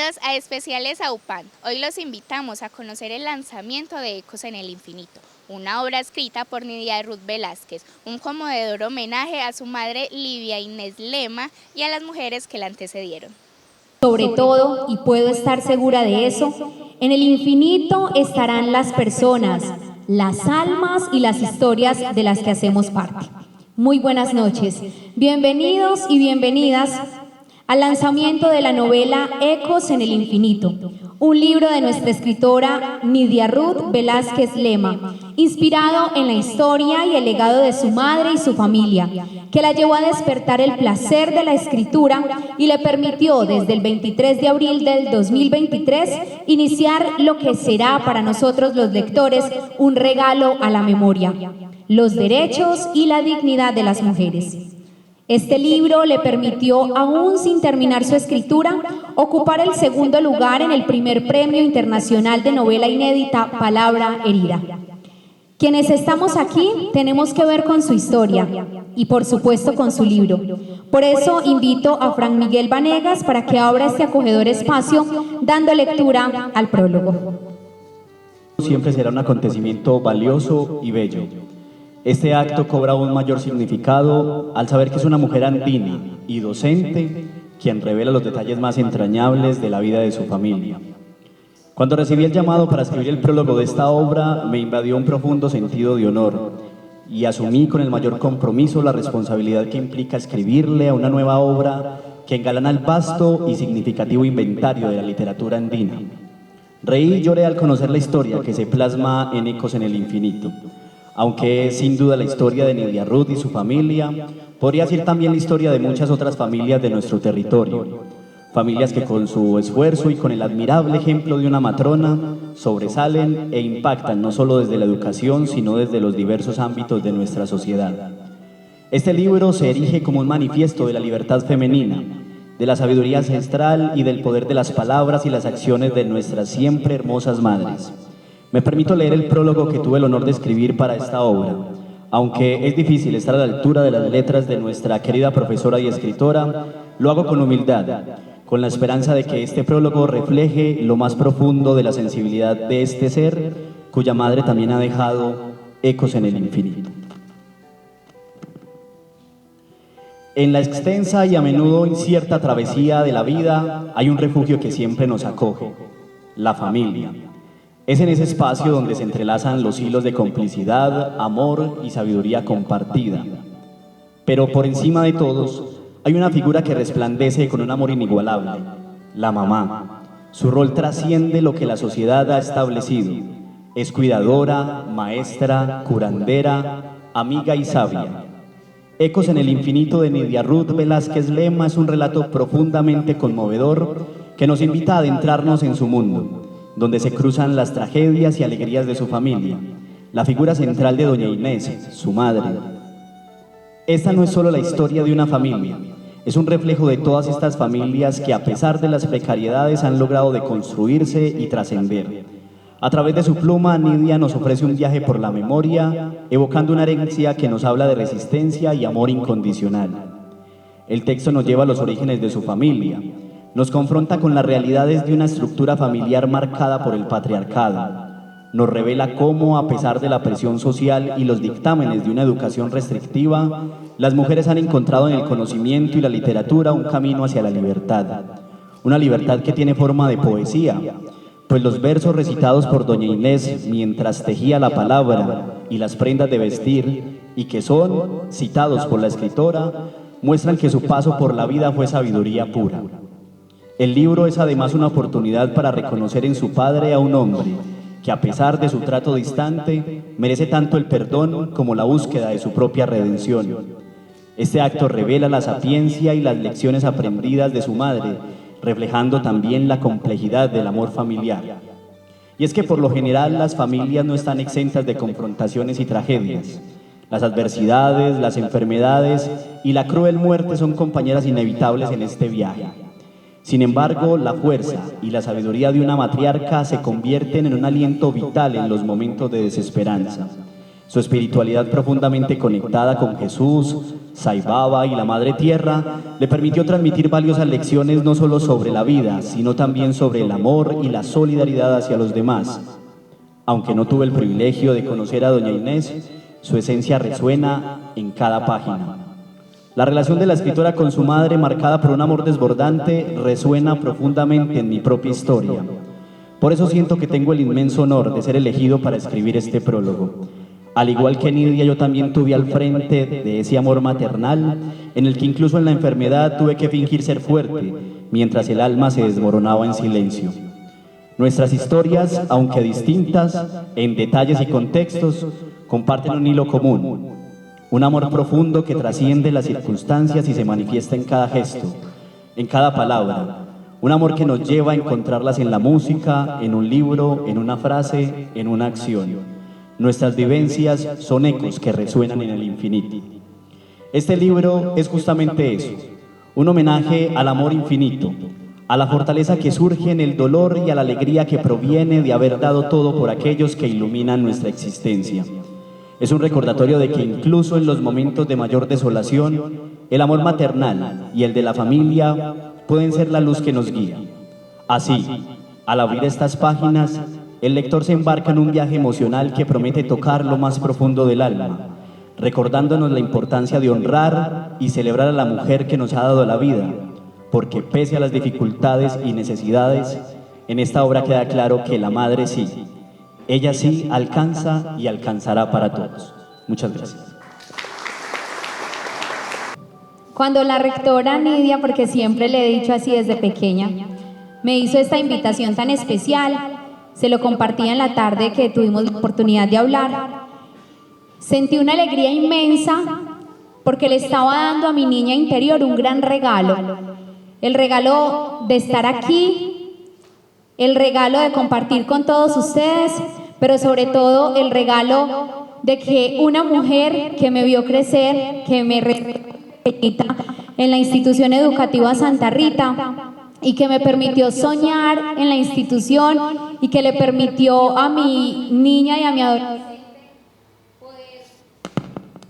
Bienvenidos a Especiales AUPAN. Hoy los invitamos a conocer el lanzamiento de Ecos en el Infinito, una obra escrita por Nidia Ruth Velázquez, un conmovedor homenaje a su madre Livia Inés Lema y a las mujeres que la antecedieron. Sobre todo, y puedo estar segura de eso, en el infinito estarán las personas, las almas y las historias de las que hacemos parte. Muy buenas noches, bienvenidos y bienvenidas al lanzamiento de la novela Ecos en el Infinito, un libro de nuestra escritora Nidia Ruth Velázquez Lema, inspirado en la historia y el legado de su madre y su familia, que la llevó a despertar el placer de la escritura y le permitió desde el 23 de abril del 2023 iniciar lo que será para nosotros los lectores un regalo a la memoria, los derechos y la dignidad de las mujeres. Este libro le permitió, aún sin terminar su escritura, ocupar el segundo lugar en el primer Premio Internacional de Novela Inédita Palabra Herida. Quienes estamos aquí tenemos que ver con su historia y, por supuesto, con su libro. Por eso invito a Frank Miguel Vanegas para que abra este acogedor espacio dando lectura al prólogo. Siempre será un acontecimiento valioso y bello. Este acto cobra un mayor significado al saber que es una mujer andina y docente quien revela los detalles más entrañables de la vida de su familia. Cuando recibí el llamado para escribir el prólogo de esta obra, me invadió un profundo sentido de honor y asumí con el mayor compromiso la responsabilidad que implica escribirle a una nueva obra que engalana el vasto y significativo inventario de la literatura andina. Reí y lloré al conocer la historia que se plasma en Ecos en el Infinito. Aunque es sin duda la historia de Nidia Ruth y su familia, podría ser también la historia de muchas otras familias de nuestro territorio. Familias que con su esfuerzo y con el admirable ejemplo de una matrona sobresalen e impactan no solo desde la educación, sino desde los diversos ámbitos de nuestra sociedad. Este libro se erige como un manifiesto de la libertad femenina, de la sabiduría ancestral y del poder de las palabras y las acciones de nuestras siempre hermosas madres. Me permito leer el prólogo que tuve el honor de escribir para esta obra. Aunque es difícil estar a la altura de las letras de nuestra querida profesora y escritora, lo hago con humildad, con la esperanza de que este prólogo refleje lo más profundo de la sensibilidad de este ser, cuya madre también ha dejado ecos en el infinito. En la extensa y a menudo incierta travesía de la vida hay un refugio que siempre nos acoge, la familia. Es en ese espacio donde se entrelazan los hilos de complicidad, amor y sabiduría compartida. Pero por encima de todos, hay una figura que resplandece con un amor inigualable, la mamá. Su rol trasciende lo que la sociedad ha establecido. Es cuidadora, maestra, curandera, amiga y sabia. Ecos en el Infinito de Nidia Ruth Velázquez Lema es un relato profundamente conmovedor que nos invita a adentrarnos en su mundo, donde se cruzan las tragedias y alegrías de su familia, la figura central de doña Inés, su madre. Esta no es solo la historia de una familia, es un reflejo de todas estas familias que a pesar de las precariedades han logrado deconstruirse y trascender. A través de su pluma, Nidia nos ofrece un viaje por la memoria, evocando una herencia que nos habla de resistencia y amor incondicional. El texto nos lleva a los orígenes de su familia, nos confronta con las realidades de una estructura familiar marcada por el patriarcado. Nos revela cómo, a pesar de la presión social y los dictámenes de una educación restrictiva, las mujeres han encontrado en el conocimiento y la literatura un camino hacia la libertad. Una libertad que tiene forma de poesía, pues los versos recitados por doña Inés mientras tejía la palabra y las prendas de vestir, y que son citados por la escritora, muestran que su paso por la vida fue sabiduría pura. El libro es además una oportunidad para reconocer en su padre a un hombre que, a pesar de su trato distante, merece tanto el perdón como la búsqueda de su propia redención. Este acto revela la sapiencia y las lecciones aprendidas de su madre, reflejando también la complejidad del amor familiar. Y es que por lo general las familias no están exentas de confrontaciones y tragedias. Las adversidades, las enfermedades y la cruel muerte son compañeras inevitables en este viaje. Sin embargo, la fuerza y la sabiduría de una matriarca se convierten en un aliento vital en los momentos de desesperanza. Su espiritualidad profundamente conectada con Jesús, Sai Baba y la Madre Tierra, le permitió transmitir valiosas lecciones no solo sobre la vida, sino también sobre el amor y la solidaridad hacia los demás. Aunque no tuve el privilegio de conocer a doña Inés, su esencia resuena en cada página. La relación de la escritora con su madre, marcada por un amor desbordante, resuena profundamente en mi propia historia. Por eso siento que tengo el inmenso honor de ser elegido para escribir este prólogo. Al igual que Nidia, yo también tuve al frente de ese amor maternal, en el que incluso en la enfermedad tuve que fingir ser fuerte, mientras el alma se desmoronaba en silencio. Nuestras historias, aunque distintas, en detalles y contextos, comparten un hilo común. Un amor profundo que trasciende las circunstancias y se manifiesta en cada gesto, en cada palabra. Un amor que nos lleva a encontrarlas en la música, en un libro, en una frase, en una acción. Nuestras vivencias son ecos que resuenan en el infinito. Este libro es justamente eso, un homenaje al amor infinito, a la fortaleza que surge en el dolor y a la alegría que proviene de haber dado todo por aquellos que iluminan nuestra existencia. Es un recordatorio de que incluso en los momentos de mayor desolación, el amor maternal y el de la familia pueden ser la luz que nos guía. Así, al abrir estas páginas, el lector se embarca en un viaje emocional que promete tocar lo más profundo del alma, recordándonos la importancia de honrar y celebrar a la mujer que nos ha dado la vida, porque pese a las dificultades y necesidades, en esta obra queda claro que la madre sí, ella sí alcanza y alcanzará para todos. Muchas gracias. Cuando la rectora Nidia, porque siempre le he dicho así desde pequeña, me hizo esta invitación tan especial, se lo compartí en la tarde que tuvimos la oportunidad de hablar, sentí una alegría inmensa porque le estaba dando a mi niña interior un gran regalo, el regalo de estar aquí, el regalo de compartir con todos ustedes, pero sobre todo el regalo de que una mujer que me vio crecer, que me en la institución educativa Santa Rita y que me permitió soñar en la institución y que le permitió a mi niña y a mi adolescente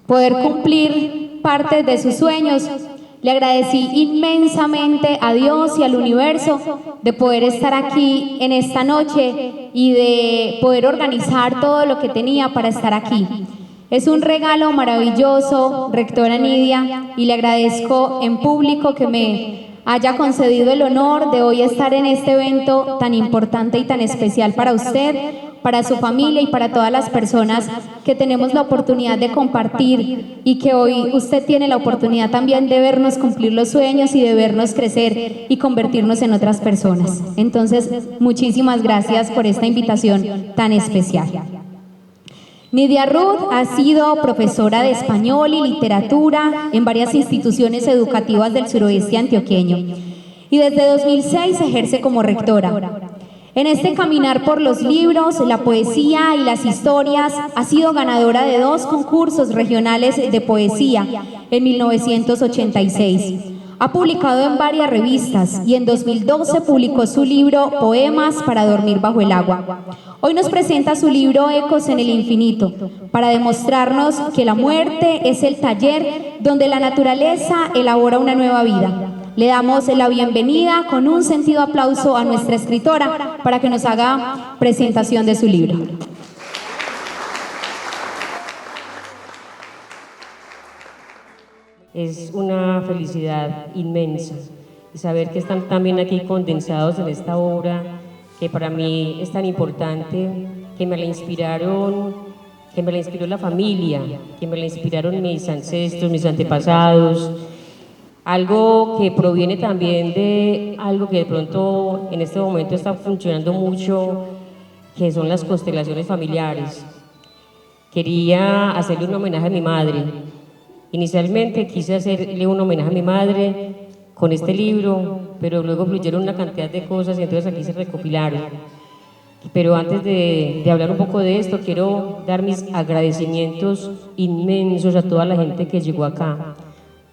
poder cumplir parte de sus sueños. Le agradecí inmensamente a Dios y al universo de poder estar aquí en esta noche y de poder organizar todo lo que tenía para estar aquí. Es un regalo maravilloso, rectora Nidia, y le agradezco en público que me haya concedido el honor de hoy estar en este evento tan importante y tan especial para usted, para su familia y para todas las personas que tenemos la oportunidad de compartir y que hoy usted tiene la oportunidad también de vernos cumplir los sueños y de vernos crecer y convertirnos en otras personas. Entonces, muchísimas gracias por esta invitación tan especial. Nidia Ruth ha sido profesora de español y literatura en varias instituciones educativas del suroeste antioqueño y desde 2006 ejerce como rectora. En este caminar por los libros, la poesía y las historias ha sido ganadora de 2 concursos regionales de poesía en 1986. Ha publicado en varias revistas y en 2012 publicó su libro Poemas para dormir bajo el agua. Hoy nos presenta su libro Ecos en el infinito, para demostrarnos que la muerte es el taller donde la naturaleza elabora una nueva vida. Le damos la bienvenida con un sentido aplauso a nuestra escritora para que nos haga presentación de su libro. Es una felicidad inmensa saber que están también aquí condensados en esta obra que para mí es tan importante, que me la inspiraron, que me la inspiró la familia, que me la inspiraron mis ancestros, mis antepasados, algo que proviene también de algo que de pronto en este momento está funcionando mucho, que son las constelaciones familiares. Quería hacerle un homenaje a mi madre. Inicialmente quise hacerle un homenaje a mi madre con este libro, pero luego fluyeron una cantidad de cosas y entonces aquí se recopilaron. Pero antes de hablar un poco de esto, quiero dar mis agradecimientos inmensos a toda la gente que llegó acá,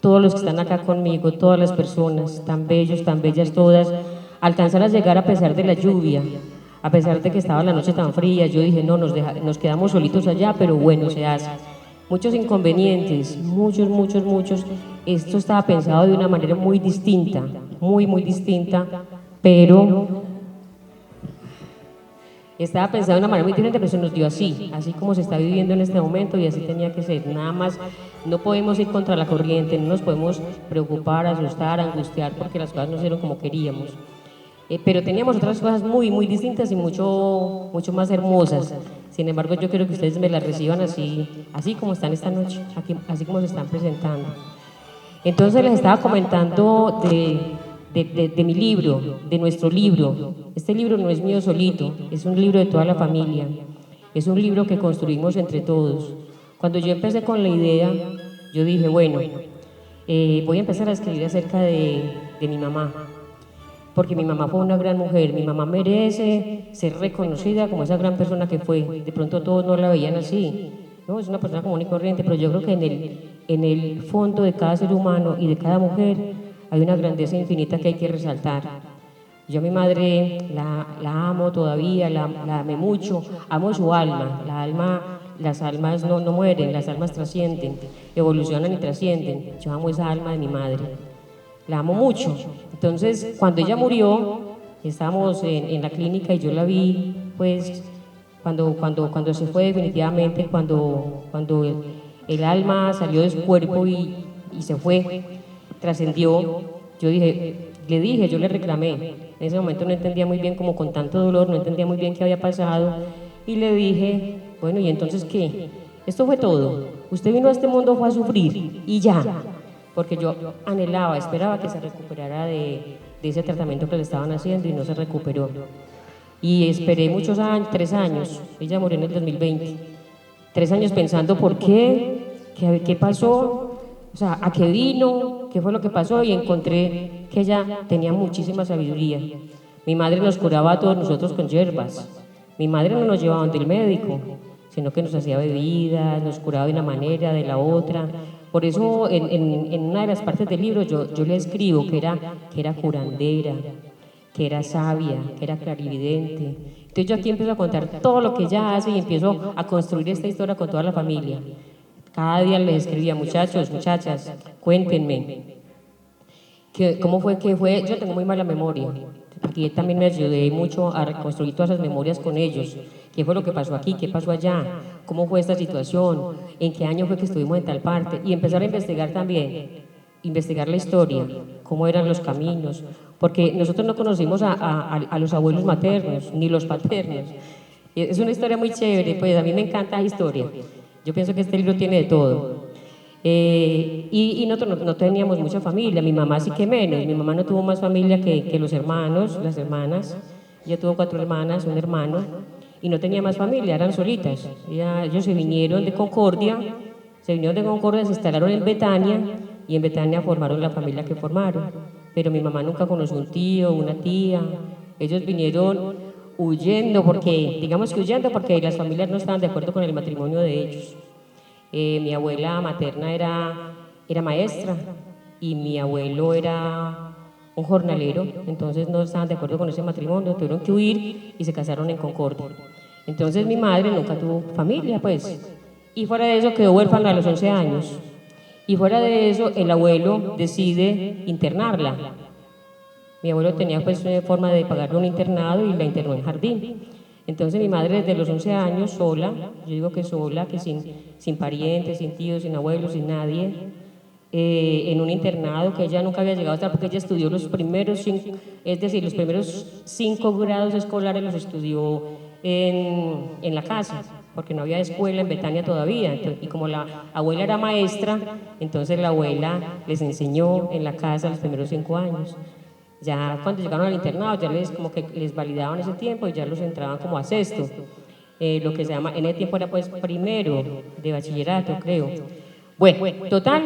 todos los que están acá conmigo, todas las personas, tan bellos, tan bellas todas, alcanzar a llegar a pesar de la lluvia, a pesar de que estaba la noche tan fría. Yo dije, no, nos quedamos solitos allá, pero bueno, se hace. muchos inconvenientes, muchos. Esto estaba pensado de una manera muy distinta, muy distinta, pero estaba pensado de una manera muy diferente, pero se nos dio así como se está viviendo en este momento y así tenía que ser. Nada más, no podemos ir contra la corriente, no nos podemos preocupar, asustar, angustiar porque las cosas no se dieron como queríamos. Pero teníamos otras cosas muy distintas y mucho más hermosas. Sin embargo, yo quiero que ustedes me las reciban así como están esta noche, así como se están presentando. Entonces les estaba comentando de mi libro, de nuestro libro. Este libro no es mío solito, es un libro de toda la familia. Es un libro que construimos entre todos. Cuando yo empecé con la idea, yo dije, bueno, voy a empezar a escribir acerca de mi mamá, porque mi mamá fue una gran mujer, mi mamá merece ser reconocida como esa gran persona que fue. De pronto todos no la veían así, ¿no? Es una persona común y corriente, pero yo creo que en el fondo de cada ser humano y de cada mujer hay una grandeza infinita que hay que resaltar. Yo a mi madre la amo todavía, la amé mucho, amo su alma, las almas no mueren, las almas trascienden, evolucionan y trascienden. Yo amo esa alma de mi madre, la amo mucho. Entonces, cuando ella murió, estábamos en la clínica y yo la vi, pues, cuando se fue definitivamente, cuando el alma salió de su cuerpo y se fue, trascendió, yo le reclamé. En ese momento no entendía muy bien, como con tanto dolor, no entendía muy bien qué había pasado, y le dije, bueno, ¿y entonces qué? Esto fue todo. Usted vino a este mundo, fue a sufrir, y ya. Porque yo anhelaba, esperaba que se recuperara de ese tratamiento que le estaban haciendo y no se recuperó. Y esperé muchos años, 3 años, ella murió en el 2020, 3 años pensando por qué pasó, o sea, a qué vino, qué fue lo que pasó, y encontré que ella tenía muchísima sabiduría. Mi madre nos curaba a todos nosotros con hierbas, mi madre no nos llevaba donde el médico, sino que nos hacía bebidas, nos curaba de una manera, de la otra. Por eso en una de las partes del libro yo le escribo que era curandera, que era sabia, que era clarividente. Entonces yo aquí empiezo a contar todo lo que ella hace y empiezo a construir esta historia con toda la familia. Cada día les escribía, muchachos, muchachas, cuéntenme, ¿cómo fue que fue? Yo tengo muy mala memoria. Aquí también me ayudé mucho a reconstruir todas esas memorias con ellos. ¿Qué fue lo que pasó aquí? ¿Qué pasó allá? ¿Cómo fue esta situación? ¿En qué año fue que estuvimos en tal parte? Y empezar a investigar también, investigar la historia, cómo eran los caminos, porque nosotros no conocimos a los abuelos maternos, ni los paternos. Es una historia muy chévere, pues a mí me encanta la historia. Yo pienso que este libro tiene de todo. Y nosotros no teníamos mucha familia, mi mamá sí que menos, mi mamá no tuvo más familia que los hermanos, las hermanas, ella tuvo 4 hermanas, un hermano, y no tenía más familia, eran solitas. Ellos se vinieron de Concordia, se instalaron en Betania, y en Betania formaron la familia que formaron. Pero mi mamá nunca conoció un tío, una tía, ellos vinieron huyendo porque las familias no estaban de acuerdo con el matrimonio de ellos. Mi abuela materna era maestra y mi abuelo era un jornalero, entonces no estaban de acuerdo con ese matrimonio, tuvieron que huir y se casaron en Concordia. Entonces mi madre nunca tuvo familia, pues, y fuera de eso quedó huérfana a los 11 años. Y fuera de eso, el abuelo decide internarla. Mi abuelo tenía pues una forma de pagarle un internado y la internó en jardín. Entonces mi madre desde los 11 años sola, yo digo que sola, que sin parientes, sin tíos, sin abuelos, sin nadie, en un internado que ella nunca había llegado a estar porque ella estudió los primeros 5 grados escolares los estudió en la casa, porque no había escuela en Betania todavía, y como la abuela era maestra, entonces la abuela les enseñó en la casa los primeros 5 años. Ya cuando llegaron al internado, ya como que les validaban ese tiempo y ya los entraban como a sexto, lo que se llama, en ese tiempo era pues primero de bachillerato, creo. Bueno, total,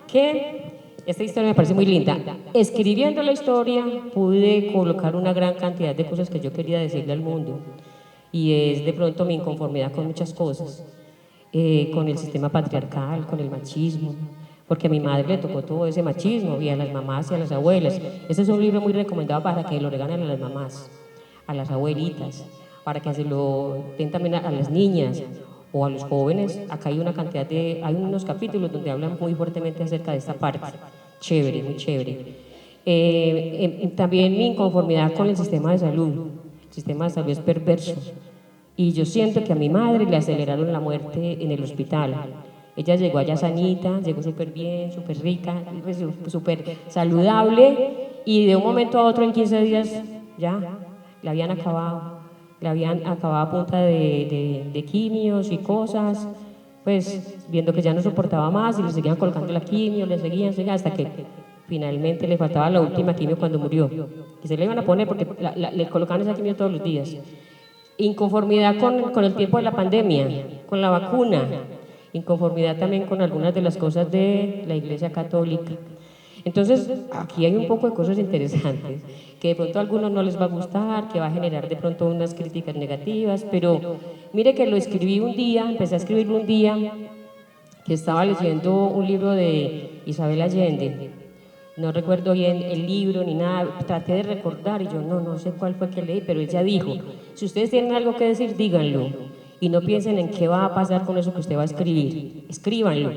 que esta historia me parece muy linda. Escribiendo la historia pude colocar una gran cantidad de cosas que yo quería decirle al mundo, y es de pronto mi inconformidad con muchas cosas, con el sistema patriarcal, con el machismo, porque a mi madre le tocó todo ese machismo, y a las mamás y a las abuelas. Este es un libro muy recomendado para que lo regalen a las mamás, a las abuelitas, para que se lo den también a las niñas, o a los jóvenes. Acá hay una cantidad hay unos capítulos donde hablan muy fuertemente acerca de esta parte. Chévere, muy chévere. También mi inconformidad con el sistema de salud. El sistema de salud es perverso. Y yo siento que a mi madre le aceleraron la muerte en el hospital. Ella llegó allá sanita, llegó súper bien, súper rica, súper saludable, y de un momento a otro, en 15 días, ya la habían acabado. La habían acabado a punta de quimios y cosas, pues viendo que ya no soportaba más y le seguían colocando la quimio, le seguían, hasta que finalmente le faltaba la última quimio cuando murió. Y se le iban a poner porque le colocaban esa quimio todos los días. Inconformidad con el tiempo de la pandemia, con la vacuna, inconformidad también con algunas de las cosas de la Iglesia Católica. Entonces, aquí hay un poco de cosas interesantes, que de pronto a algunos no les va a gustar, que va a generar de pronto unas críticas negativas, pero mire que lo escribí un día, empecé a escribirlo un día, que estaba leyendo un libro de Isabel Allende. No recuerdo bien el libro ni nada, traté de recordar y yo no sé cuál fue que leí, pero ella dijo, si ustedes tienen algo que decir, díganlo, y no piensen en qué va a pasar con eso que usted va a escribir, escríbanlo,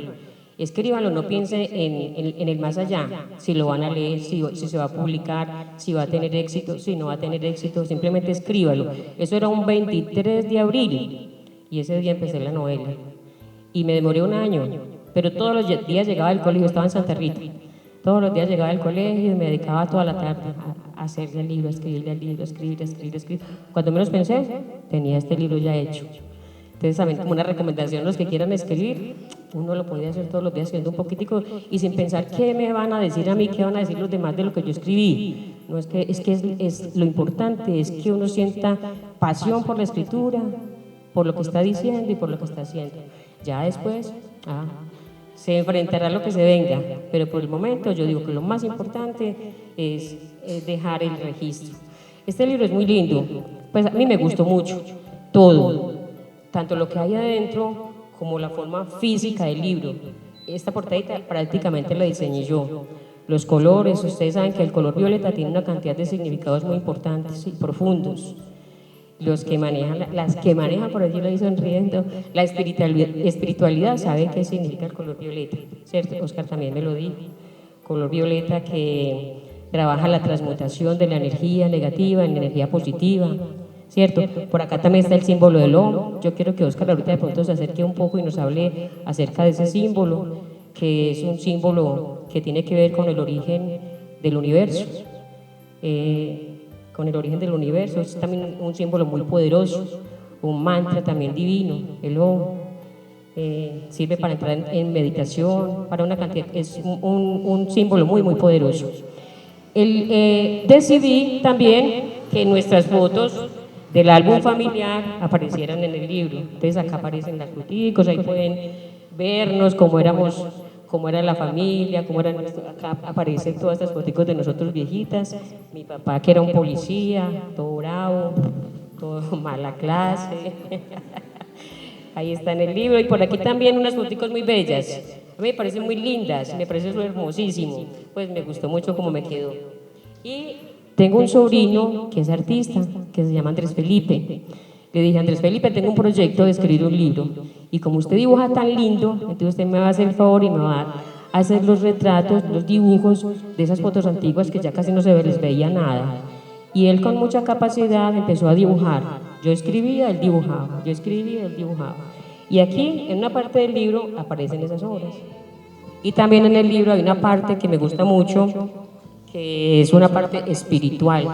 no piensen en el más allá, si lo van a leer, si se va a publicar, si va a tener éxito, si no va a tener éxito, simplemente escríbalo. Eso era un 23 de abril y ese día empecé la novela y me demoré un año, pero todos los días llegaba del colegio, estaba en Santa Rita. Todos los días llegaba del colegio y me dedicaba toda la tarde a hacerle el libro, a escribirle el libro, a escribir. Cuando menos pensé, tenía este libro ya hecho. Entonces, también como una recomendación, los que quieran escribir, uno lo podía hacer todos los días escribiendo un poquitico y sin pensar qué me van a decir a mí, qué van a decir los demás de lo que yo escribí. No es que es lo importante, es que uno sienta pasión por la escritura, por lo que está diciendo y por lo que está haciendo. Ya después, se enfrentará a lo que se venga, pero por el momento yo digo que lo más importante es dejar el registro. Este libro es muy lindo, pues a mí me gustó mucho, todo, tanto lo que hay adentro como la forma física del libro. Esta portadita prácticamente la diseñé yo. Los colores, ustedes saben que el color violeta tiene una cantidad de significados muy importantes y profundos. Las que manejan, por allí lo estoy sonriendo, la espiritualidad sabe qué significa el color violeta, ¿cierto? Oscar también me lo dijo. Color violeta que trabaja la transmutación de la energía negativa en energía positiva, ¿cierto? Por acá también está el símbolo del Om. Yo quiero que Oscar ahorita de pronto se acerque un poco y nos hable acerca de ese símbolo, que es un símbolo que tiene que ver con el origen del universo. Con el origen del universo, es también un símbolo muy poderoso, un mantra también divino, el Om, sirve para entrar en meditación, para una cantidad, es un símbolo muy poderoso. Decidí también que nuestras fotos del álbum familiar aparecieran en el libro, entonces acá aparecen las fruticos, ahí pueden vernos cómo era la familia, acá aparecen todas estas fotos de nosotros viejitas, mi papá que era un policía, todo bravo, todo mala clase, ahí está en el libro, y por aquí también unas fotos muy bellas, a mí me parecen muy lindas, me parece eso hermosísimo, pues me gustó mucho cómo me quedó. Y tengo un sobrino que es artista, que se llama Andrés Felipe. Le dije, Andrés Felipe, tengo un proyecto de escribir un libro, y como usted dibuja tan lindo, entonces usted me va a hacer el favor y me va a hacer los retratos, los dibujos de esas fotos antiguas que ya casi no se les veía nada. Y él con mucha capacidad empezó a dibujar. Yo escribía, él dibujaba, yo escribía, él dibujaba. Y aquí, en una parte del libro, aparecen esas obras. Y también en el libro hay una parte que me gusta mucho, que es una parte espiritual,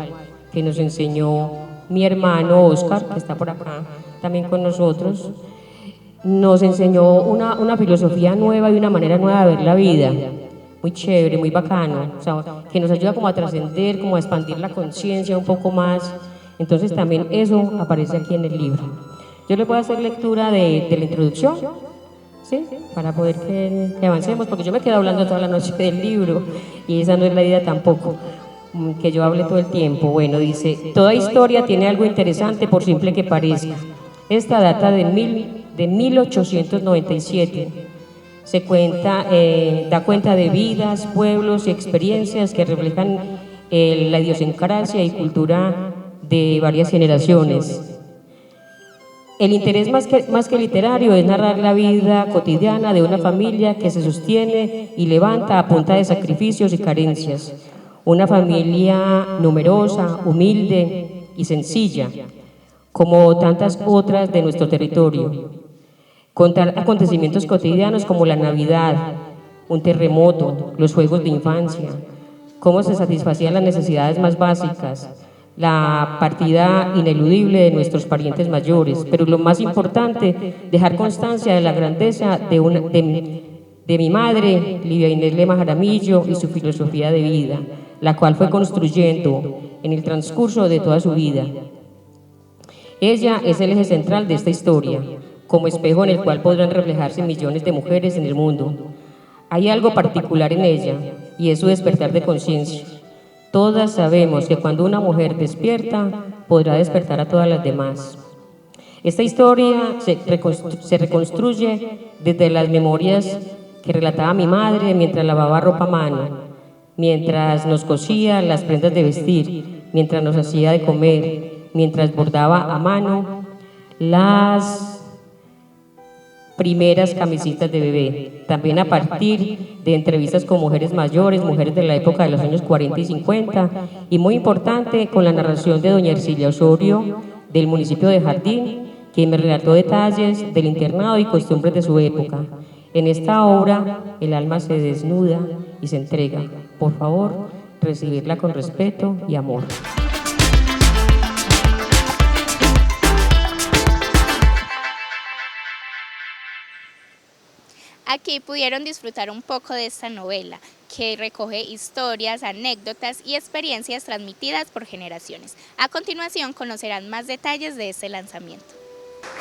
que nos enseñó mi hermano Oscar, que está por acá también con nosotros. Nos enseñó una filosofía nueva y una manera nueva de ver la vida, muy chévere, muy bacano, o sea, que nos ayuda como a trascender, como a expandir la conciencia un poco más. Entonces también eso aparece aquí en el libro. Yo les voy a hacer lectura de la introducción, ¿sí? Para poder que avancemos, porque yo me quedo hablando toda la noche del libro y esa no es la idea tampoco, que yo hable todo el tiempo. Bueno, dice, toda historia tiene algo interesante por simple que parezca. Esta data de 1897. Da cuenta de vidas, pueblos y experiencias que reflejan la idiosincrasia y cultura de varias generaciones. El interés más que literario es narrar la vida cotidiana de una familia que se sostiene y levanta a punta de sacrificios y carencias. Una familia numerosa, humilde y sencilla, como tantas otras de nuestro territorio. Contar acontecimientos cotidianos como la Navidad, un terremoto, los juegos de infancia, cómo se satisfacían las necesidades más básicas, la partida ineludible de nuestros parientes mayores, pero lo más importante, dejar constancia de la grandeza de mi madre, Livia Inés Lema Jaramillo, y su filosofía de vida, la cual fue construyendo en el transcurso de toda su vida. Ella es el eje central de esta historia, como espejo en el cual podrán reflejarse millones de mujeres en el mundo. Hay algo particular en ella, y es su despertar de conciencia. Todas sabemos que cuando una mujer despierta, podrá despertar a todas las demás. Esta historia se reconstruye desde las memorias que relataba mi madre mientras lavaba ropa a mano, mientras nos cosía las prendas de vestir, mientras nos hacía de comer, mientras bordaba a mano las primeras camisitas de bebé, también a partir de entrevistas con mujeres mayores, mujeres de la época de los años 40 y 50, y muy importante con la narración de doña Ercilia Osorio, del municipio de Jardín, quien me relató detalles del internado y costumbres de su época. En esta obra, el alma se desnuda y se entrega. Por favor, recibirla con respeto y amor. Aquí pudieron disfrutar un poco de esta novela, que recoge historias, anécdotas y experiencias transmitidas por generaciones. A continuación conocerán más detalles de este lanzamiento.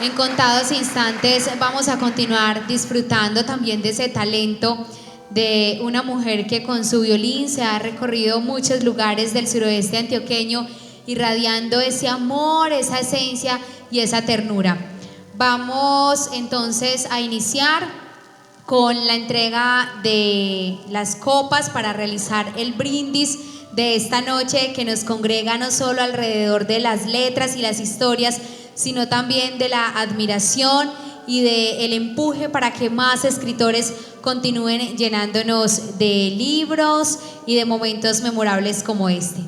En contados instantes vamos a continuar disfrutando también de ese talento de una mujer que con su violín se ha recorrido muchos lugares del suroeste antioqueño, irradiando ese amor, esa esencia y esa ternura. Vamos entonces a iniciar con la entrega de las copas para realizar el brindis de esta noche que nos congrega no solo alrededor de las letras y las historias, sino también de la admiración y del empuje para que más escritores continúen llenándonos de libros y de momentos memorables como este.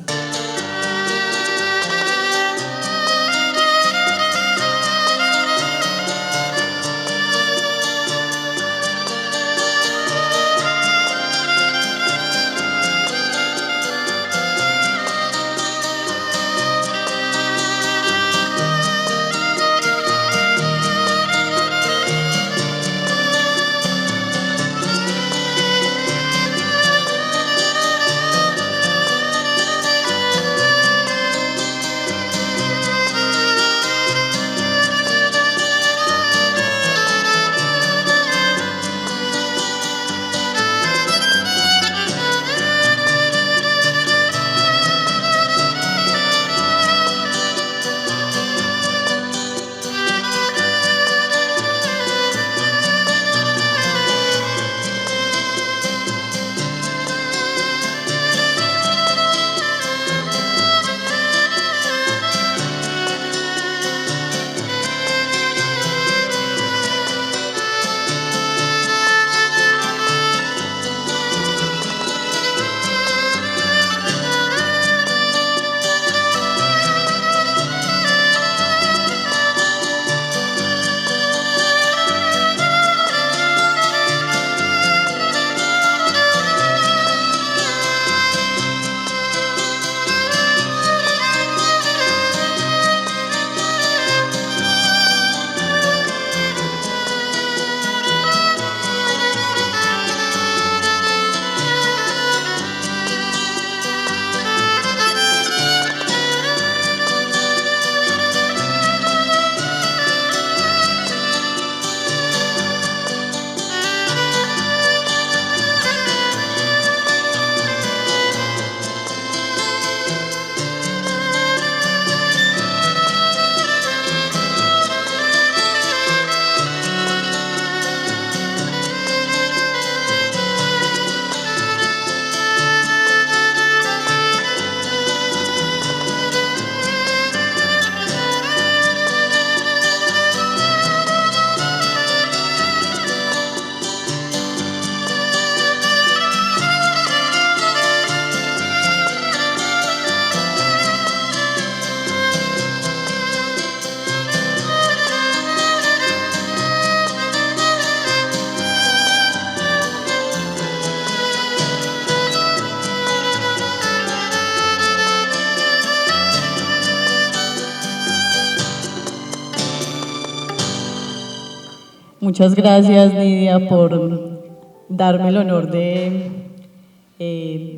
Muchas gracias, Nidia, por darme el honor de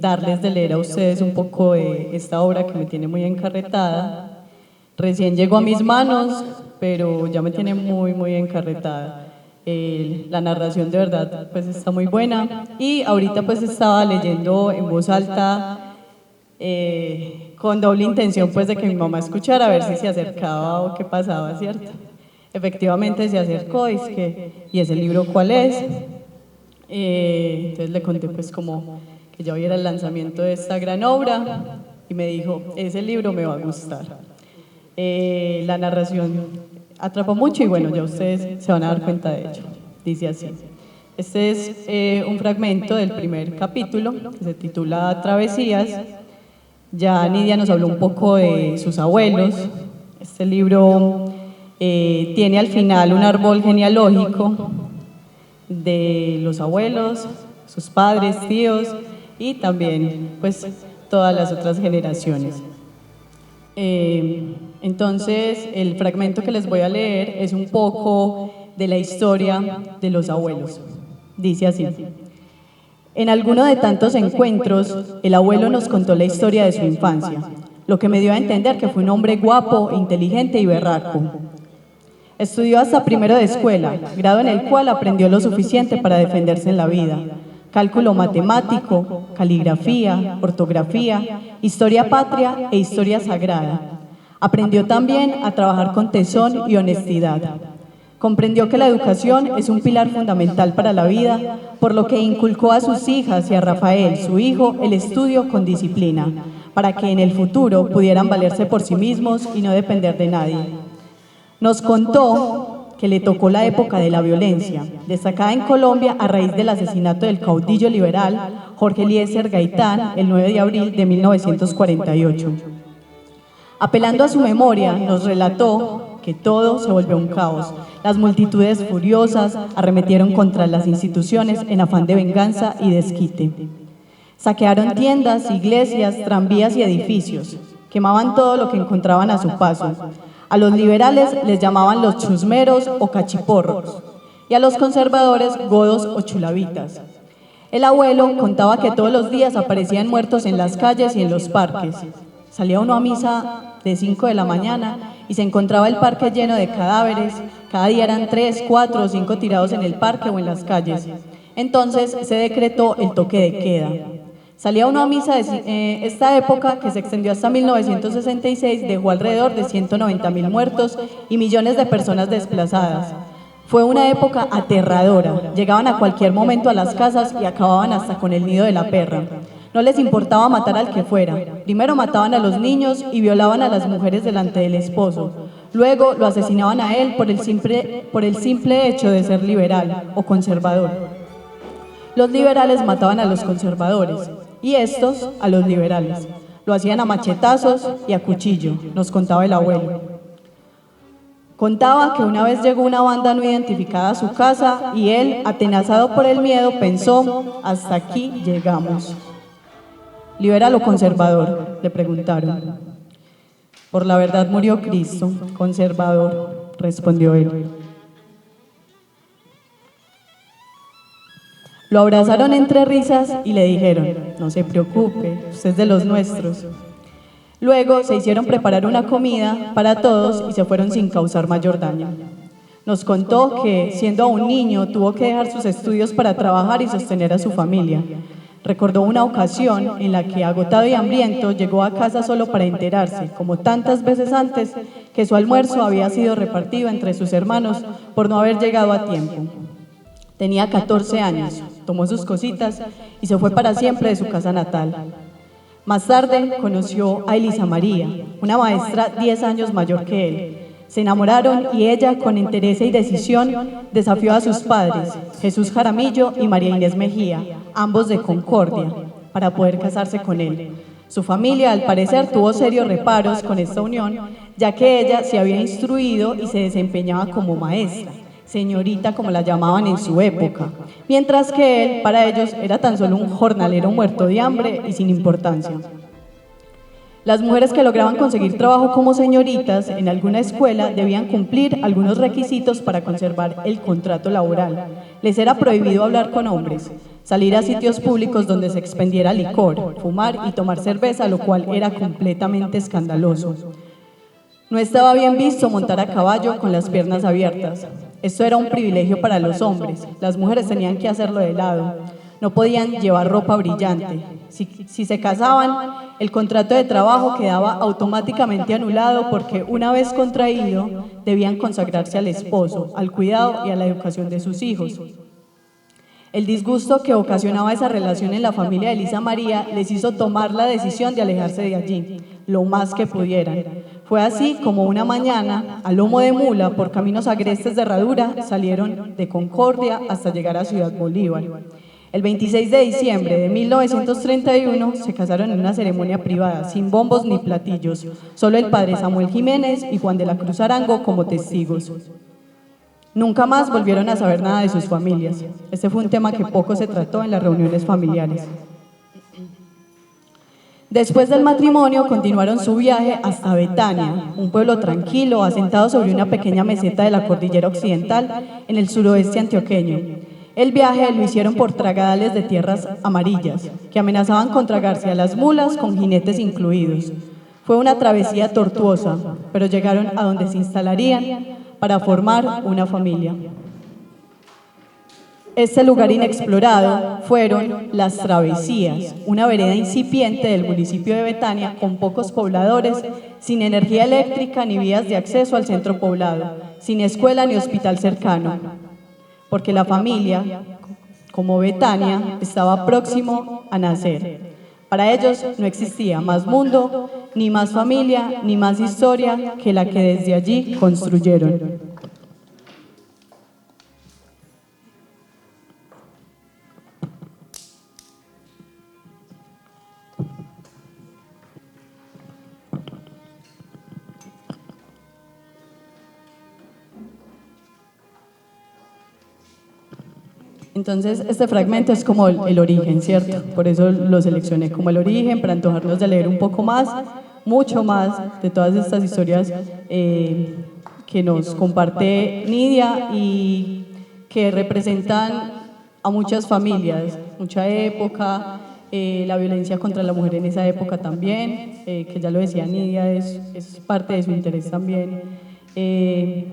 darles de leer a ustedes un poco de esta obra que me tiene muy encarretada. Recién llegó a mis manos, pero ya me tiene muy encarretada. La narración de verdad pues está muy buena y ahorita pues estaba leyendo en voz alta con doble intención pues de que mi mamá escuchara a ver si se acercaba o qué pasaba, ¿cierto? Efectivamente se acercó y es que, ¿y ese libro cuál es? Entonces le conté pues como que ya hoy era el lanzamiento de esta gran obra y me dijo, ese libro me va a gustar. La narración atrapó mucho y bueno, ya ustedes se van a dar cuenta de ello. Dice así. Este es un fragmento del primer capítulo que se titula Travesías. Ya Nidia nos habló un poco de sus abuelos. Este libro tiene al final un árbol genealógico de los abuelos, sus padres, tíos y también pues todas las otras generaciones. Entonces el fragmento que les voy a leer es un poco de la historia de los abuelos. Dice así. En alguno de tantos encuentros, el abuelo nos contó la historia de su infancia, lo que me dio a entender que fue un hombre guapo, inteligente y berraco. Estudió hasta primero de escuela, grado en el cual aprendió lo suficiente para defenderse en la vida. Cálculo matemático, caligrafía, ortografía, historia patria e historia sagrada. Aprendió también a trabajar con tesón y honestidad. Comprendió que la educación es un pilar fundamental para la vida, por lo que inculcó a sus hijas y a Rafael, su hijo, el estudio con disciplina, para que en el futuro pudieran valerse por sí mismos y no depender de nadie. Nos contó que le tocó la época de la violencia, destacada en Colombia a raíz del asesinato del caudillo liberal Jorge Eliezer Gaitán el 9 de abril de 1948. Apelando a su memoria, nos relató que todo se volvió un caos. Las multitudes furiosas arremetieron contra las instituciones en afán de venganza y desquite. Saquearon tiendas, iglesias, tranvías y edificios. Quemaban todo lo que encontraban a su paso. A los liberales les llamaban los chusmeros o cachiporros y a los conservadores godos o chulavitas. El abuelo contaba que todos los días aparecían muertos en las calles y en los parques. Salía uno a misa de 5 de la mañana y se encontraba el parque lleno de cadáveres. Cada día eran 3, 4 o 5 tirados en el parque o en las calles. Entonces se decretó el toque de queda. Salía uno a misa de esta época, que se extendió hasta 1966, dejó alrededor de 190.000 muertos y millones de personas desplazadas. Fue una época aterradora. Llegaban a cualquier momento a las casas y acababan hasta con el nido de la perra. No les importaba matar al que fuera. Primero mataban a los niños y violaban a las mujeres delante del esposo. Luego lo asesinaban a él por el simple hecho de ser liberal o conservador. Los liberales mataban a los conservadores y estos a los liberales. Lo hacían a machetazos y a cuchillo, nos contaba el abuelo. Contaba que una vez llegó una banda no identificada a su casa y él, atenazado por el miedo, pensó, hasta aquí llegamos. ¿Liberal o conservador?, le preguntaron. Por la verdad murió Cristo, conservador, respondió él. Lo abrazaron entre risas y le dijeron, no se preocupe, usted es de los nuestros. Luego se hicieron preparar una comida para todos y se fueron sin causar mayor daño. Nos contó que, siendo aún niño, tuvo que dejar sus estudios para trabajar y sostener a su familia. Recordó una ocasión en la que, agotado y hambriento, llegó a casa solo para enterarse, como tantas veces antes, que su almuerzo había sido repartido entre sus hermanos por no haber llegado a tiempo. Tenía 14 años, tomó sus cositas y se fue para siempre de su casa natal. Más tarde conoció a Elisa María, una maestra 10 años mayor que él. Se enamoraron y ella, con entereza y decisión, desafió a sus padres, Jesús Jaramillo y María Inés Mejía, ambos de Concordia, para poder casarse con él. Su familia, al parecer, tuvo serios reparos con esta unión, ya que ella se había instruido y se desempeñaba como maestra, señorita como la llamaban en su época, mientras que él, para ellos, era tan solo un jornalero muerto de hambre y sin importancia. Las mujeres que lograban conseguir trabajo como señoritas en alguna escuela debían cumplir algunos requisitos para conservar el contrato laboral. Les era prohibido hablar con hombres, salir a sitios públicos donde se expendiera licor, fumar y tomar cerveza, lo cual era completamente escandaloso. No estaba bien visto montar a caballo con las piernas abiertas. Esto era un privilegio para los hombres. Las mujeres tenían que hacerlo de lado. No podían llevar ropa brillante. Si se casaban, el contrato de trabajo quedaba automáticamente anulado porque una vez contraído, debían consagrarse al esposo, al cuidado y a la educación de sus hijos. El disgusto que ocasionaba esa relación en la familia de Elisa María les hizo tomar la decisión de alejarse de allí, lo más que pudieran. Fue así como una mañana, a lomo de mula, por caminos agrestes de herradura, salieron de Concordia hasta llegar a Ciudad Bolívar. El 26 de diciembre de 1931 se casaron en una ceremonia privada, sin bombos ni platillos, solo el padre Samuel Jiménez y Juan de la Cruz Arango como testigos. Nunca más volvieron a saber nada de sus familias. Este fue un tema que poco se trató en las reuniones familiares. Después del matrimonio continuaron su viaje hasta Betania, un pueblo tranquilo asentado sobre una pequeña meseta de la cordillera occidental en el suroeste antioqueño. El viaje lo hicieron por tragadales de tierras amarillas, que amenazaban con tragarse a las mulas con jinetes incluidos. Fue una travesía tortuosa, pero llegaron a donde se instalarían para formar una familia. Este lugar inexplorado fueron Las Travesías, una vereda incipiente del municipio de Betania con pocos pobladores, sin energía eléctrica ni vías de acceso al centro poblado, sin escuela ni hospital cercano, porque la familia, como Betania, estaba próximo a nacer. Para ellos no existía más mundo, ni más familia, ni más historia que la que desde allí construyeron. Entonces, este fragmento es como el origen, ¿cierto? Por eso lo seleccioné como el origen, para antojarnos de leer un poco más, mucho más, de todas estas historias que nos comparte Nidia y que representan a muchas familias, mucha época, la violencia contra la mujer en esa época también, que ya lo decía Nidia, es parte de su interés también,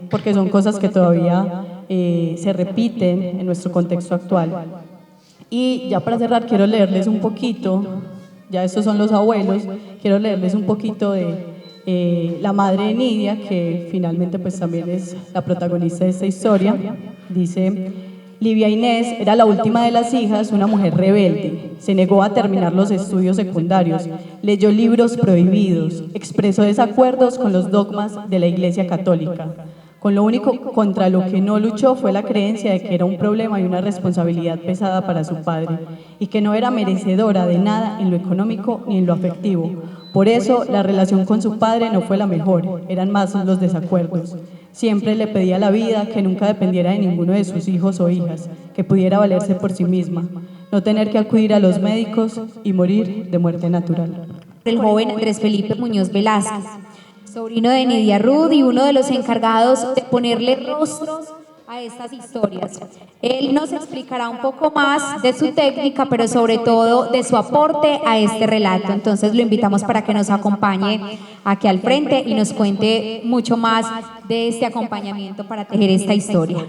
porque son cosas que todavía se repiten en nuestro contexto actual. Y ya para cerrar quiero leerles un poquito, ya estos son los abuelos, quiero leerles un poquito de la madre de Nidia, que finalmente pues también es la protagonista de esta historia. Dice: Livia Inés era la última de las hijas, una mujer rebelde. Se negó a terminar los estudios secundarios, leyó libros prohibidos, expresó desacuerdos con los dogmas de la Iglesia Católica. Con lo único contra lo que no luchó fue la creencia de que era un problema y una responsabilidad pesada para su padre, y que no era merecedora de nada en lo económico ni en lo afectivo. Por eso, la relación con su padre no fue la mejor, eran más los desacuerdos. Siempre le pedía la vida, que nunca dependiera de ninguno de sus hijos o hijas, que pudiera valerse por sí misma, no tener que acudir a los médicos y morir de muerte natural. El joven Andrés Felipe Muñoz Velázquez, sobrino de Nidia Ruth y uno de los encargados de ponerle rostros a estas historias. Él nos explicará un poco más de su técnica, pero sobre todo de su aporte a este relato. Entonces lo invitamos para que nos acompañe aquí al frente y nos cuente mucho más de este acompañamiento para tejer esta historia.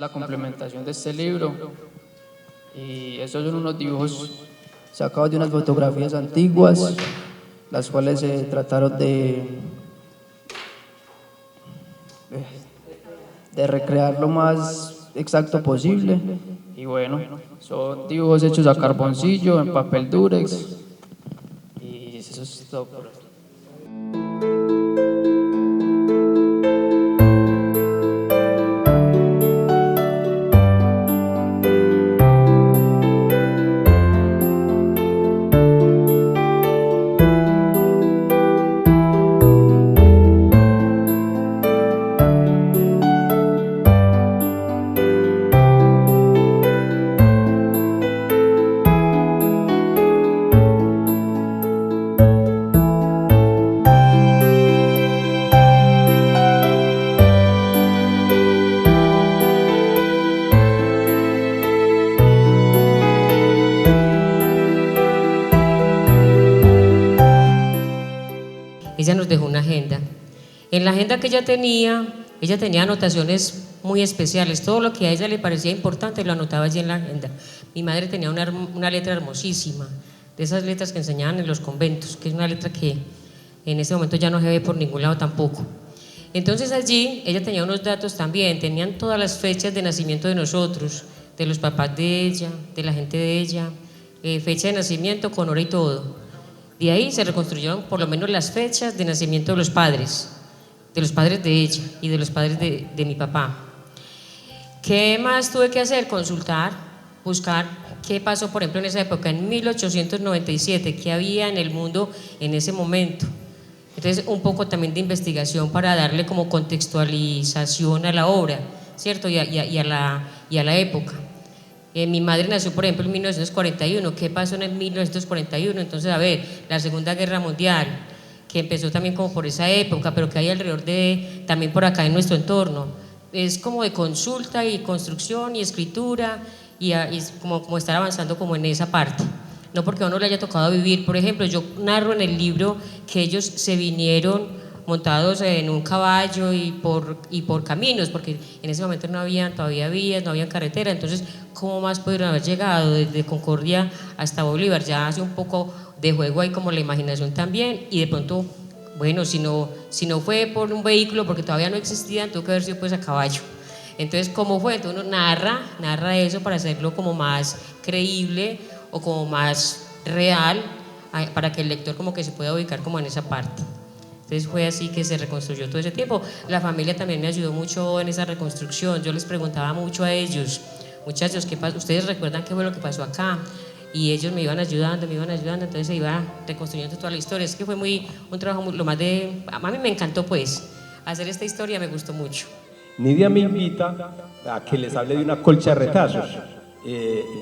La complementación de este libro, y esos son unos dibujos sacados de unas fotografías antiguas, las cuales se trataron de recrear lo más exacto posible. Y bueno, son dibujos hechos a carboncillo, en papel durex, y eso es todo por aquí. nos dejó una agenda. En la agenda que ella tenía anotaciones muy especiales. Todo lo que a ella le parecía importante lo anotaba allí en la agenda. Mi madre tenía una letra hermosísima, de esas letras que enseñaban en los conventos, que es una letra que en este momento ya no se ve por ningún lado tampoco. Entonces allí ella tenía unos datos también, tenían todas las fechas de nacimiento de nosotros, de los papás de ella, de la gente de ella, fecha de nacimiento con hora y todo. De ahí se reconstruyeron por lo menos las fechas de nacimiento de los padres de ella y de los padres de mi papá. ¿Qué más tuve que hacer? Consultar, buscar qué pasó, por ejemplo, en esa época, en 1897, qué había en el mundo en ese momento. Entonces, un poco también de investigación para darle como contextualización a la obra, ¿cierto? Y a la época. Mi madre nació, por ejemplo, en 1941. ¿Qué pasó en 1941? Entonces, a ver, la Segunda Guerra Mundial, que empezó también como por esa época, pero que hay alrededor también por acá en nuestro entorno. Es como de consulta y construcción y escritura y como estar avanzando como en esa parte. No porque a uno le haya tocado vivir. Por ejemplo, yo narro en el libro que ellos se vinieron montados en un caballo y por caminos, porque en ese momento no habían todavía vías, no había carretera. Entonces, ¿cómo más pudieron haber llegado desde Concordia hasta Bolívar? Ya hace un poco de juego ahí como la imaginación también, y de pronto, bueno, si no fue por un vehículo, porque todavía no existían, tuvo que haber sido pues a caballo. Entonces, ¿cómo fue? Entonces uno narra eso para hacerlo como más creíble o como más real, para que el lector como que se pueda ubicar como en esa parte. Entonces fue así que se reconstruyó todo ese tiempo. La familia también me ayudó mucho en esa reconstrucción. Yo les preguntaba mucho a ellos: muchachos, ¿qué pasó? ¿Ustedes recuerdan qué fue lo que pasó acá? Y ellos me iban ayudando, entonces se iba reconstruyendo toda la historia. Es que fue un trabajo lo más a mí me encantó pues, hacer esta historia, me gustó mucho. Nidia me invita a que les hable de una colcha de retazos.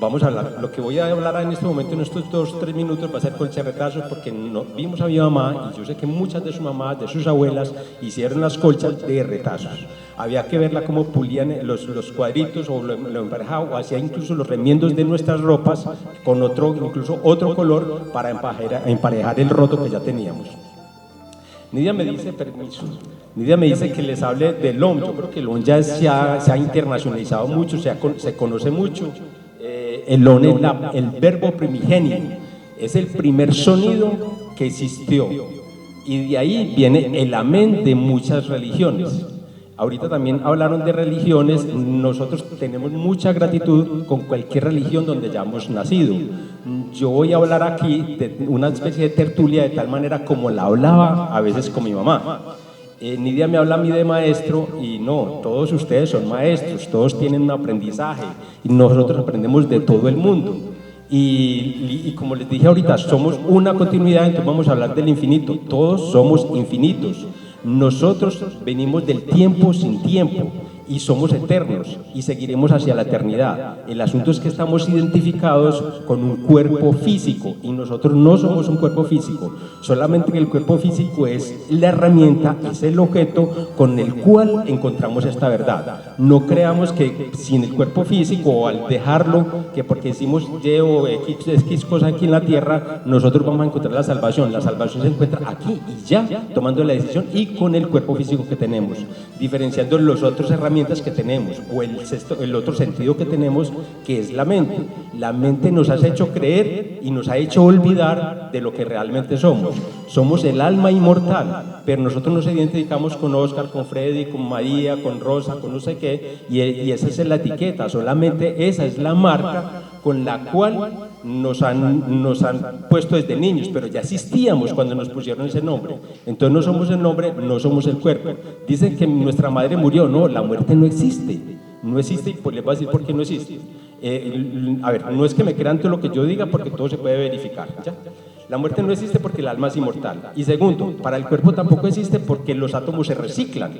Vamos a hablar, lo que voy a hablar en este momento, en estos 2-3 minutos, va a ser colcha de retazos, porque vimos a mi mamá, y yo sé que muchas de sus mamás, de sus abuelas, hicieron las colchas de retazos. Había que verla cómo pulían los cuadritos, o lo emparejado, o hacía incluso los remiendos de nuestras ropas con incluso otro color para emparejar el roto que ya teníamos. Nidia me dice, permiso, Nidia me dice que les hable del OM. Yo creo que el OM ya se ha internacionalizado mucho, se conoce mucho. El OM es el verbo primigenio, es el primer sonido que existió, y de ahí viene el amén de muchas religiones. Ahorita también hablaron de religiones. Nosotros tenemos mucha gratitud con cualquier religión donde hayamos nacido. Yo voy a hablar aquí de una especie de tertulia, de tal manera como la hablaba a veces con mi mamá. Nidia me habla a mí de maestro, y no, todos ustedes son maestros, todos tienen un aprendizaje, y nosotros aprendemos de todo el mundo. Y como les dije ahorita, somos una continuidad, entonces vamos a hablar del infinito. Todos somos infinitos. Nosotros venimos del tiempo sin tiempo y somos eternos y seguiremos hacia la eternidad. El asunto es que estamos identificados con un cuerpo físico, y nosotros no somos un cuerpo físico, solamente que el cuerpo físico es la herramienta, es el objeto con el cual encontramos esta verdad. No creamos que sin el cuerpo físico, o al dejarlo, que porque decimos Y o X cosa aquí en la tierra, nosotros vamos a encontrar la salvación. La salvación se encuentra aquí y ya, tomando la decisión y con el cuerpo físico que tenemos, diferenciando los otros herramientas que tenemos, o el otro sentido que tenemos, que es la mente. La mente nos ha hecho creer y nos ha hecho olvidar de lo que realmente somos. Somos el alma inmortal, pero nosotros nos identificamos con Oscar, con Freddy, con María, con Rosa, con no sé qué, y esa es la etiqueta. Solamente esa es la marca con la cual nos han puesto desde niños, pero ya existíamos cuando nos pusieron ese nombre. Entonces no somos el nombre, no somos el cuerpo. Dicen que nuestra madre murió. No, la muerte no existe, y pues les voy a decir por qué no existe. A ver, no es que me crean todo lo que yo diga, porque todo se puede verificar, ¿ya? La muerte no existe porque el alma es inmortal. Y segundo, para el cuerpo tampoco existe, porque los átomos se reciclan.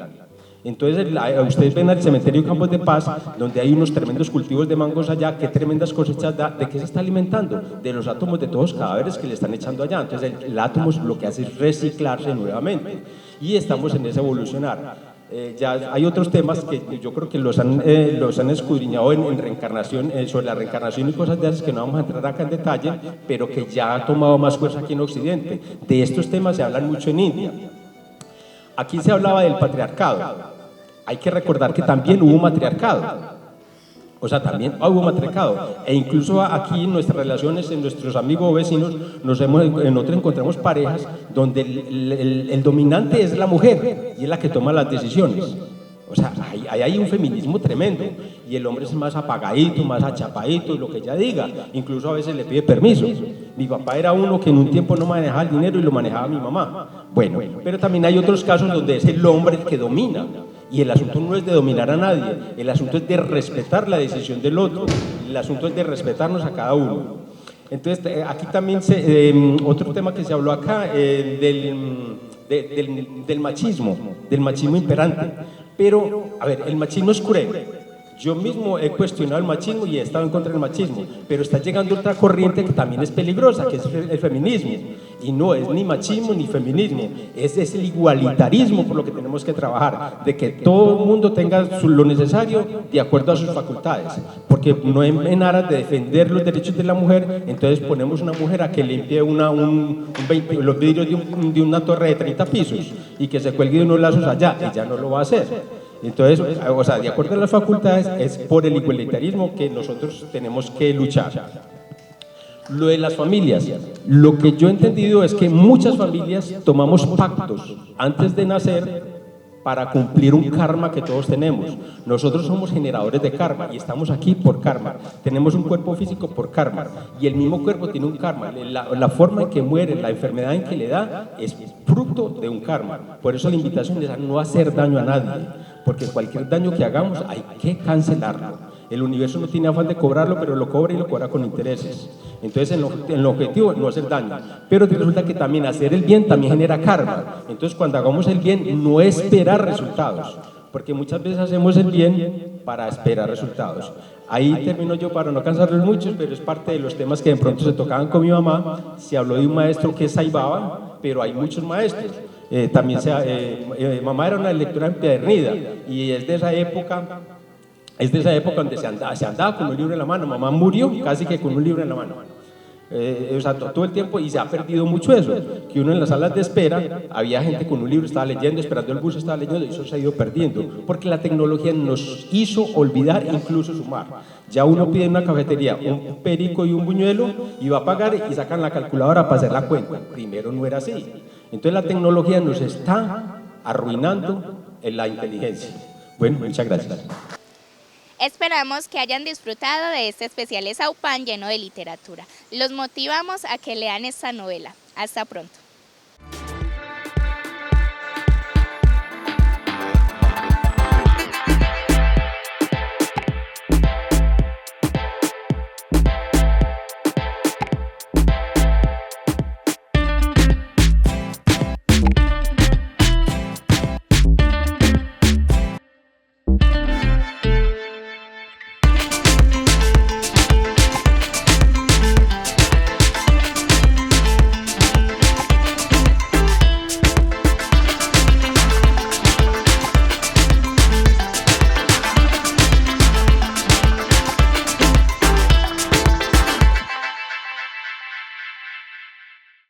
Entonces, ustedes ven al cementerio Campos de Paz, donde hay unos tremendos cultivos de mangos allá, qué tremendas cosechas da. ¿De qué se está alimentando? De los átomos de todos los cadáveres que le están echando allá. Entonces, el átomo lo que hace es reciclarse nuevamente, y estamos en ese evolucionar. Ya hay otros temas que yo creo que los han escudriñado en reencarnación, sobre la reencarnación y cosas de esas, que no vamos a entrar acá en detalle, pero que ya ha tomado más fuerza aquí en Occidente. De estos temas se hablan mucho en India. aquí se hablaba del patriarcado. Hay que recordar que también hubo matriarcado. O sea, también hubo matriarcado. E incluso aquí en nuestras relaciones, en nuestros amigos o vecinos, nosotros encontramos parejas donde el dominante es la mujer y es la que toma las decisiones. O sea, ahí hay un feminismo tremendo y el hombre es más apagadito, más achapadito, lo que ella diga, incluso a veces le pide permiso. Mi papá era uno que en un tiempo no manejaba el dinero y lo manejaba mi mamá. Bueno, pero también hay otros casos donde es el hombre el que domina y el asunto no es de dominar a nadie, el asunto es de respetar la decisión del otro, el asunto es de respetarnos a cada uno. Entonces, aquí también otro tema que se habló acá, del machismo imperante. Pero, a ver, el machismo es cruel. Yo mismo he cuestionado el machismo y he estado en contra del machismo, pero está llegando otra corriente que también es peligrosa, que es el feminismo. Y no es ni machismo ni feminismo, es el igualitarismo por lo que tenemos que trabajar, de que todo el mundo tenga lo necesario de acuerdo a sus facultades, porque no en aras de defender los derechos de la mujer, entonces ponemos una mujer a que limpie los vidrios de una torre de 30 pisos y que se cuelgue de unos lazos allá, ella no lo va a hacer. Entonces, o sea, de acuerdo a las facultades, es por el igualitarismo que nosotros tenemos que luchar. Lo de las familias, lo que yo he entendido es que muchas familias tomamos pactos antes de nacer para cumplir un karma que todos tenemos. Nosotros somos generadores de karma y estamos aquí por karma. Tenemos un cuerpo físico por karma y el mismo cuerpo tiene un karma. La forma en que muere, la enfermedad en que le da es fruto de un karma. Por eso la invitación es a no hacer daño a nadie, porque cualquier daño que hagamos hay que cancelarlo. El universo no tiene afán de cobrarlo, pero lo cobra y lo cobra con intereses. Entonces, en el objetivo no hacer daño. Pero resulta que también hacer el bien también genera karma. Entonces, cuando hagamos el bien, no esperar resultados. Porque muchas veces hacemos el bien para esperar resultados. Ahí termino yo para no cansarlos mucho, pero es parte de los temas que de pronto se tocaban con mi mamá. Se habló de un maestro que es Saibaba, pero hay muchos maestros. También mamá era una lectora empedernida y es de esa época. Es de esa época donde se andaba con un libro en la mano. Mamá murió casi que con un libro en la mano. O sea, todo el tiempo, y se ha perdido mucho eso, que uno en las salas de espera, había gente con un libro, estaba leyendo, esperando el bus, estaba leyendo, y eso se ha ido perdiendo, porque la tecnología nos hizo olvidar, incluso sumar. Ya uno pide en una cafetería un perico y un buñuelo, y va a pagar, y sacan la calculadora para hacer la cuenta. Primero no era así. Entonces la tecnología nos está arruinando en la inteligencia. Bueno, muchas gracias. Esperamos que hayan disfrutado de este especial Exaupan lleno de literatura. Los motivamos a que lean esta novela. Hasta pronto.